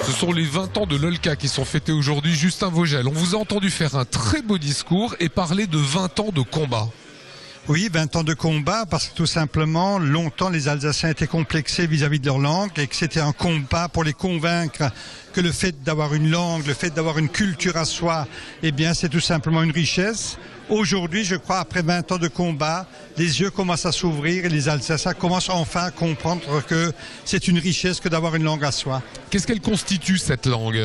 Ce sont les 20 ans de l'OLCA qui sont fêtés aujourd'hui. Justin Vogel, on vous a entendu faire un très beau discours et parler de 20 ans de combat. Oui, 20 ans de combat, parce que tout simplement, longtemps, les Alsaciens étaient complexés vis-à-vis de leur langue et que c'était un combat pour les convaincre que le fait d'avoir une langue, le fait d'avoir une culture à soi, eh bien, c'est tout simplement une richesse. Aujourd'hui, je crois, après 20 ans de combat, les yeux commencent à s'ouvrir et les Alsaciens commencent enfin à comprendre que c'est une richesse que d'avoir une langue à soi. Qu'est-ce qu'elle constitue, cette langue ?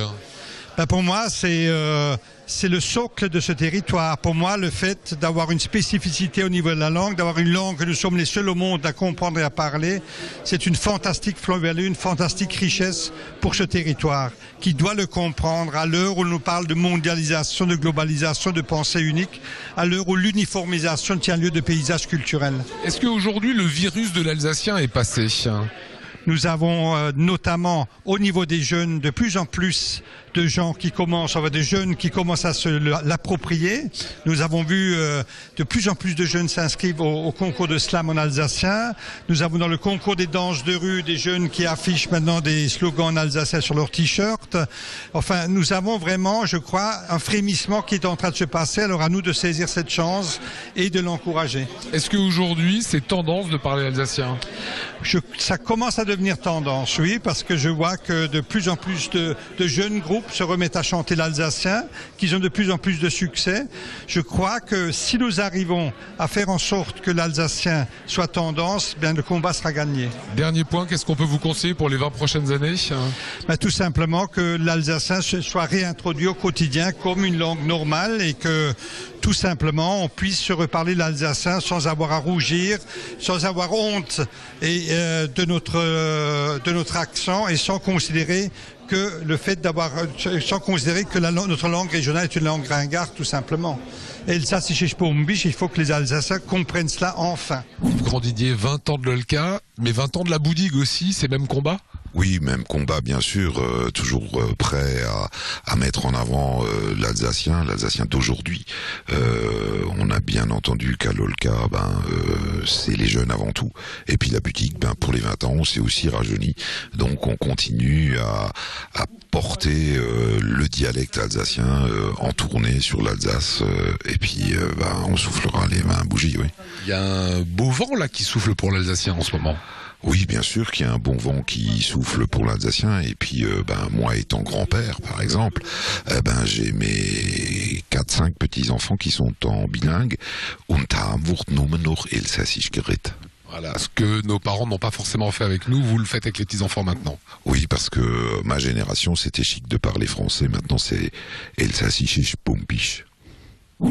Pour moi, c'est le socle de ce territoire. Pour moi, le fait d'avoir une spécificité au niveau de la langue, d'avoir une langue que nous sommes les seuls au monde à comprendre et à parler, c'est une fantastique plus-value, une fantastique richesse pour ce territoire, qui doit le comprendre à l'heure où on nous parle de mondialisation, de globalisation, de pensée unique, à l'heure où l'uniformisation tient lieu de paysage culturel. Est-ce qu'aujourd'hui, le virus de l'Alsacien est passé ? Nous avons notamment au niveau des jeunes de plus en plus de gens qui commencent, des jeunes qui commencent à se l'approprier. Nous avons vu de plus en plus de jeunes s'inscrivent au concours de slam en alsacien. Nous avons dans le concours des danses de rue des jeunes qui affichent maintenant des slogans en alsacien sur leurs t-shirts. Enfin, nous avons vraiment, je crois, un frémissement qui est en train de se passer. Alors à nous de saisir cette chance et de l'encourager. Est-ce qu'aujourd'hui, c'est tendance de parler alsacien ? Ça commence à devenir tendance, oui, parce que je vois que de plus en plus de jeunes groupes se remettent à chanter l'alsacien, qu'ils ont de plus en plus de succès. Je crois que si nous arrivons à faire en sorte que l'alsacien soit tendance, bien le combat sera gagné. Dernier point, qu'est-ce qu'on peut vous conseiller pour les 20 prochaines années ? Tout simplement que l'alsacien soit réintroduit au quotidien comme une langue normale et que tout simplement on puisse se reparler l'alsacien sans avoir à rougir, sans avoir honte de notre accent et sans considérer que notre langue régionale est une langue ringarde, tout simplement. Et ça, il faut que les Alsaciens comprennent cela enfin. Grand Didier, 20 ans de l'OLCA, mais 20 ans de la Boudigue aussi, c'est même combat ? Oui, même combat, bien sûr, toujours prêt à mettre en avant l'Alsacien d'aujourd'hui. On a bien entendu qu'à l'OLCA, c'est les jeunes avant tout. Et puis la boutique, pour les 20 ans, on s'est aussi rajeuni. Donc on continue à porter le dialecte alsacien en tournée sur l'Alsace. Et puis on soufflera les mains bougies, oui. Il y a un beau vent là qui souffle pour l'Alsacien en ce moment. Oui, bien sûr qu'il y a un bon vent qui souffle pour l'Alsacien. Et puis, moi étant grand-père, par exemple, j'ai mes 4-5 petits-enfants qui sont en bilingue. Und haben wir nur noch Elsassisch geredet. Voilà, ce que nos parents n'ont pas forcément fait avec nous, vous le faites avec les petits-enfants maintenant. Oui, parce que ma génération, c'était chic de parler français. Maintenant, c'est Elsassisch Pumpisch.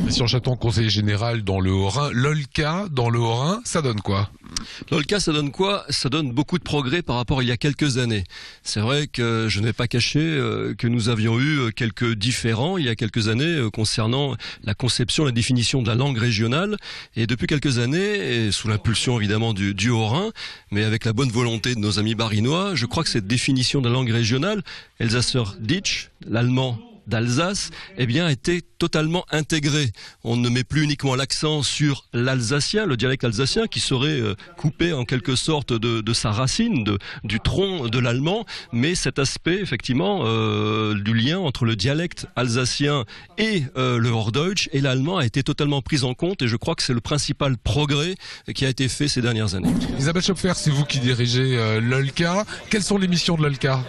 Christian Chaton, conseiller général dans le Haut-Rhin. L'OLCA dans le Haut-Rhin, ça donne quoi ? L'OLCA, ça donne quoi ? Ça donne beaucoup de progrès par rapport à il y a quelques années. C'est vrai que je ne vais pas cacher que nous avions eu quelques différends il y a quelques années concernant la conception, la définition de la langue régionale. Et depuis quelques années, et sous l'impulsion évidemment du Haut-Rhin, mais avec la bonne volonté de nos amis barinois, je crois que cette définition de la langue régionale, Elsasser Ditsch, l'allemand d'Alsace, était totalement intégré. On ne met plus uniquement l'accent sur l'alsacien, le dialecte alsacien, qui serait coupé en quelque sorte de sa racine, du tronc de l'allemand, mais cet aspect, effectivement, du lien entre le dialecte alsacien et le Hochdeutsch et l'allemand a été totalement pris en compte, et je crois que c'est le principal progrès qui a été fait ces dernières années. Isabelle Schopfer, c'est vous qui dirigez l'OLCA. Quelles sont les missions de l'OLCA ?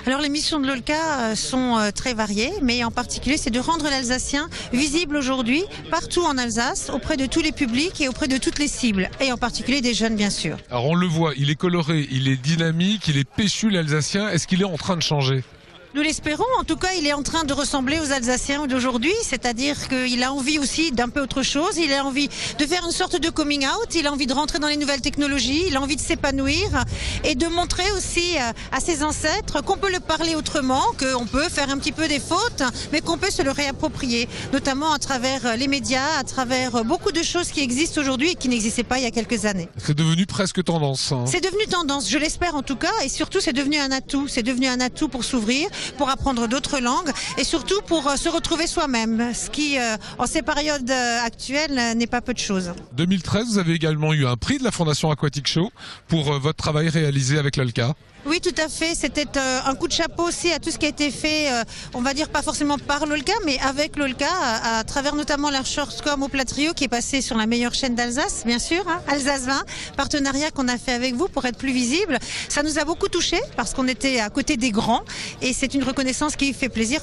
Alors les missions de l'OLCA sont très variées, mais en particulier c'est de rendre l'alsacien visible aujourd'hui partout en Alsace, auprès de tous les publics et auprès de toutes les cibles, et en particulier des jeunes bien sûr. Alors on le voit, il est coloré, il est dynamique, il est péchu l'alsacien. Est-ce qu'il est en train de changer ? Nous l'espérons, en tout cas il est en train de ressembler aux Alsaciens d'aujourd'hui, c'est-à-dire qu'il a envie aussi d'un peu autre chose, il a envie de faire une sorte de coming out, il a envie de rentrer dans les nouvelles technologies, il a envie de s'épanouir et de montrer aussi à ses ancêtres qu'on peut le parler autrement, qu'on peut faire un petit peu des fautes, mais qu'on peut se le réapproprier, notamment à travers les médias, à travers beaucoup de choses qui existent aujourd'hui et qui n'existaient pas il y a quelques années. C'est devenu presque tendance. C'est devenu tendance, je l'espère en tout cas, et surtout c'est devenu un atout pour s'ouvrir, pour apprendre d'autres langues et surtout pour se retrouver soi-même, ce qui en ces périodes actuelles n'est pas peu de choses. 2013, vous avez également eu un prix de la Fondation Aquatic Show pour votre travail réalisé avec l'OLCA. Oui, tout à fait. C'était un coup de chapeau aussi à tout ce qui a été fait, on va dire pas forcément par l'OLCA, mais avec l'OLCA, à travers notamment la Shortcom au Platrio qui est passé sur la meilleure chaîne d'Alsace, bien sûr, hein, Alsace 20, partenariat qu'on a fait avec vous pour être plus visible. Ça nous a beaucoup touchés parce qu'on était à côté des grands et c'est une reconnaissance qui fait plaisir.